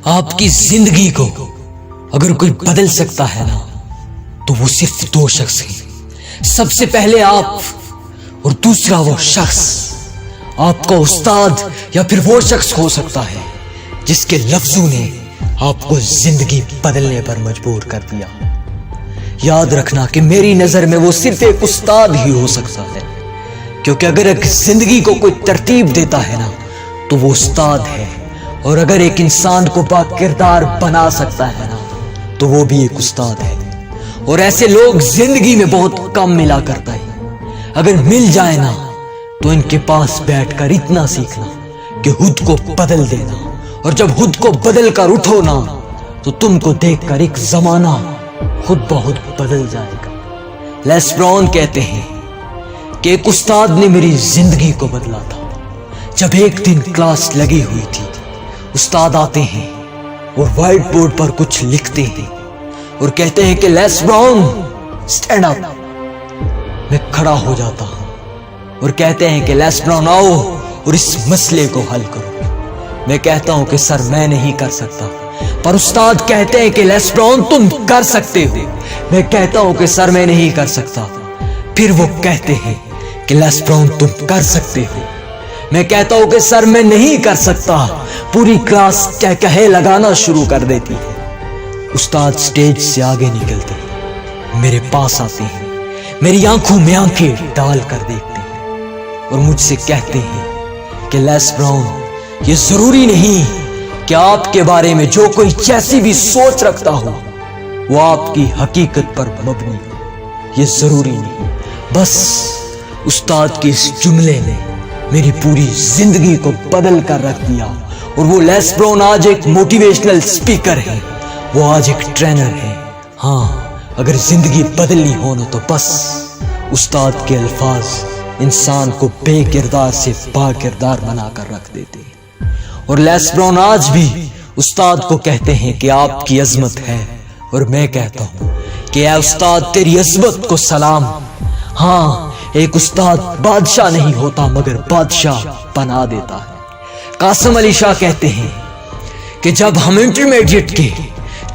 آپ کی زندگی کو اگر کوئی بدل سکتا ہے نا تو وہ صرف دو شخص ہیں. سب سے پہلے آپ اور دوسرا وہ شخص آپ کا استاد یا پھر وہ شخص ہو سکتا ہے جس کے لفظوں نے آپ کو زندگی بدلنے پر مجبور کر دیا. یاد رکھنا کہ میری نظر میں وہ صرف ایک استاد ہی ہو سکتا ہے, کیونکہ اگر ایک زندگی کو کوئی ترتیب دیتا ہے نا تو وہ استاد ہے, اور اگر ایک انسان کو با کردار بنا سکتا ہے نا تو وہ بھی ایک استاد ہے. اور ایسے لوگ زندگی میں بہت کم ملا کرتا ہے. اگر مل جائے نا تو ان کے پاس بیٹھ کر اتنا سیکھنا کہ خود کو بدل دینا, اور جب خود کو بدل کر اٹھو نا تو تم کو دیکھ کر ایک زمانہ خود بہت بدل جائے گا. لیس براؤن کہتے ہیں کہ ایک استاد نے میری زندگی کو بدلا تھا. جب ایک دن کلاس لگی ہوئی تھی, استاد آتے ہیں اور وائٹ بورڈ پر کچھ لکھتے ہیں اور کہتے ہیں کہ لیس براؤن اسٹینڈ اپ. میں کھڑا ہو جاتا ہوں اور کہتے ہیں کہ لیس براؤن آؤ اور اس مسئلے کو حل کرو. میں کہتا ہوں کہ سر میں نہیں کر سکتا, پر استاد کہتے ہیں کہ لیس براؤن تم کر سکتے ہو. میں کہتا ہوں کہ سر میں نہیں کر سکتا. پھر وہ کہتے ہیں کہ لیس براؤن تم کر سکتے ہو. میں کہتا ہوں کہ سر میں نہیں کر سکتا. پوری کلاس کہے لگانا شروع کر دیتی ہے. استاد سٹیج سے آگے نکلتے ہیں, میرے پاس آتے ہیں, میری آنکھوں میں آنکھیں ڈال کر دیکھتے ہیں اور مجھ سے کہتے ہیں کہ لیس براؤن یہ ضروری نہیں کہ آپ کے بارے میں جو کوئی جیسی بھی سوچ رکھتا ہو وہ آپ کی حقیقت پر مبنی ہو. یہ ضروری نہیں. بس استاد کے اس جملے نے میری پوری زندگی کو بدل کر رکھ دیا. اور وہ لیس براؤن آج ایک موٹیویشنل سپیکر ہے, وہ آج ایک ٹرینر ہے. ہاں, اگر زندگی بدلنی ہو نا تو بس استاد کے الفاظ انسان کو بے کردار سے با کردار بنا کر رکھ دیتے ہیں. اور لیس براؤن آج بھی استاد کو کہتے ہیں کہ آپ کی عظمت ہے, اور میں کہتا ہوں کہ اے استاد تیری عظمت کو سلام. ہاں, ایک استاد بادشاہ نہیں ہوتا مگر بادشاہ بنا دیتا ہے. قاسم علی شاہ کہتے ہیں کہ جب ہم انٹرمیڈیٹ کے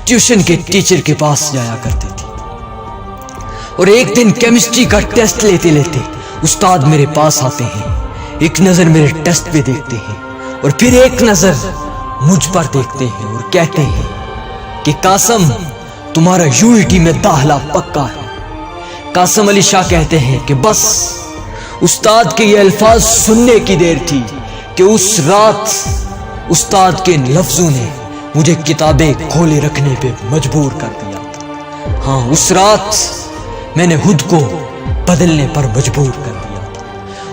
ٹیوشن کے ٹیچر کے پاس جایا کرتے تھے اور ایک دن کیمسٹری کا ٹیسٹ لیتے لیتے استاد میرے پاس آتے ہیں, ایک نظر میرے ٹیسٹ پہ دیکھتے ہیں اور پھر ایک نظر مجھ پر دیکھتے ہیں اور کہتے ہیں کہ قاسم تمہارا یونٹی میں داخلہ پکا ہے. قاسم علی شاہ کہتے ہیں کہ بس استاد کے یہ الفاظ سننے کی دیر تھی کہ اس رات استاد کے لفظوں نے مجھے کتابیں کھولے رکھنے پہ مجبور کر دیا تھا. ہاں, اس رات میں نے خود کو بدلنے پر مجبور کر دیا تھا.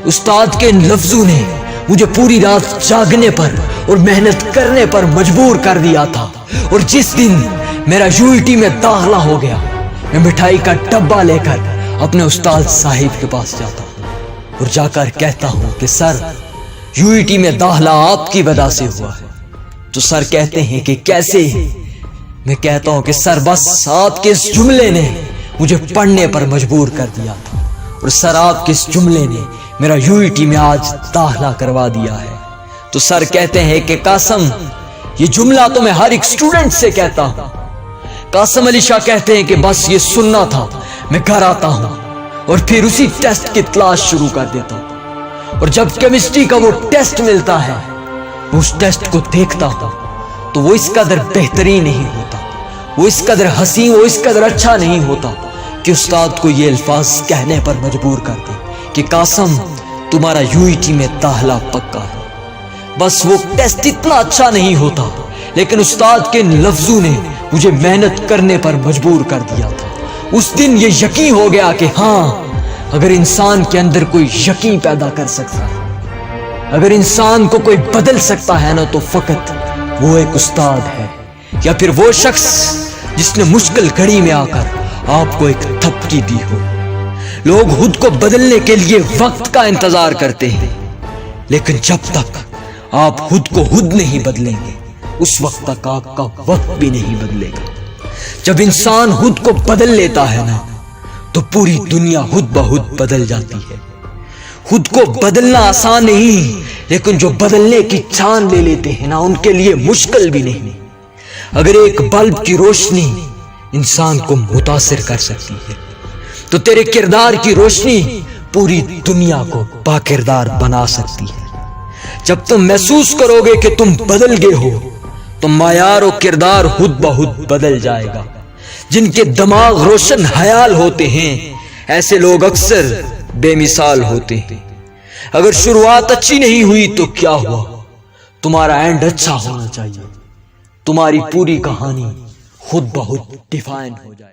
استاد کے لفظوں نے مجھے پوری رات جاگنے پر اور محنت کرنے پر مجبور کر دیا تھا. اور جس دن میرا یونٹی میں داخلہ ہو گیا, میں مٹھائی کا ڈبہ لے کر اپنے استاد صاحب کے پاس جاتا ہوں اور جا کر کہتا ہوں کہ سر یونٹی میں داخلہ آپ کی وجہ سے ہوا ہے. تو سر کہتے ہیں کہ کیسے؟ میں کہتا ہوں کہ سر بس آپ کے اس جملے نے مجھے پڑھنے پر مجبور کر دیا تھا, اور سر آپ کے اس جملے نے میرا یونٹی میں آج داخلہ کروا دیا ہے. تو سر کہتے ہیں کہ قاسم یہ جملہ تو میں ہر ایک اسٹوڈنٹ سے کہتا ہوں. قاسم علی شاہ کہتے ہیں کہ بس یہ سننا تھا. میں گھر آتا ہوں اور پھر اسی ٹیسٹ کی تلاش شروع کر دیتا ہوں, اور جب کیمسٹری کا وہ ٹیسٹ ملتا ہے اس ٹیسٹ کو دیکھتا ہوں تو وہ اس قدر بہترین نہیں ہوتا, وہ اس قدر حسین, وہ اس قدر اچھا نہیں ہوتا کہ استاد کو یہ الفاظ کہنے پر مجبور کر دے کہ قاسم تمہارا یونٹی میں داخلہ پکا ہے. بس وہ ٹیسٹ اتنا اچھا نہیں ہوتا, لیکن استاد کے لفظوں نے مجھے محنت کرنے پر مجبور کر دیا تھا. اس دن یہ یقین ہو گیا کہ ہاں, اگر انسان کے اندر کوئی یقین پیدا کر سکتا ہے, اگر انسان کو کوئی بدل سکتا ہے نا تو فقط وہ ایک استاد ہے, یا پھر وہ شخص جس نے مشکل گھڑی میں آ کر آپ کو ایک تھپکی دی ہو. لوگ خود کو بدلنے کے لیے وقت کا انتظار کرتے ہیں, لیکن جب تک آپ خود کو خود نہیں بدلیں گے اس وقت تک آپ کا وقت بھی نہیں بدلے گا. جب انسان خود کو بدل لیتا ہے نا تو پوری دنیا خود بخود بدل جاتی ہے. خود کو بدلنا آسان نہیں, لیکن جو بدلنے کی ٹھان لے لیتے ہیں نا ان کے لیے مشکل بھی نہیں. اگر ایک بلب کی روشنی انسان کو متاثر کر سکتی ہے تو تیرے کردار کی روشنی پوری دنیا کو باکردار بنا سکتی ہے۔ جب تم محسوس کرو گے کہ تم بدل گئے ہو تو معیار و کردار خود بخود بدل جائے گا۔ جن کے دماغ روشن خیال ہوتے ہیں ایسے لوگ اکثر بے مثال ہوتے ہیں۔ اگر شروعات اچھی نہیں ہوئی تو کیا ہوا، تمہارا اینڈ اچھا ہونا چاہیے، تمہاری پوری کہانی خود بخود ڈیفائن ہو جائے۔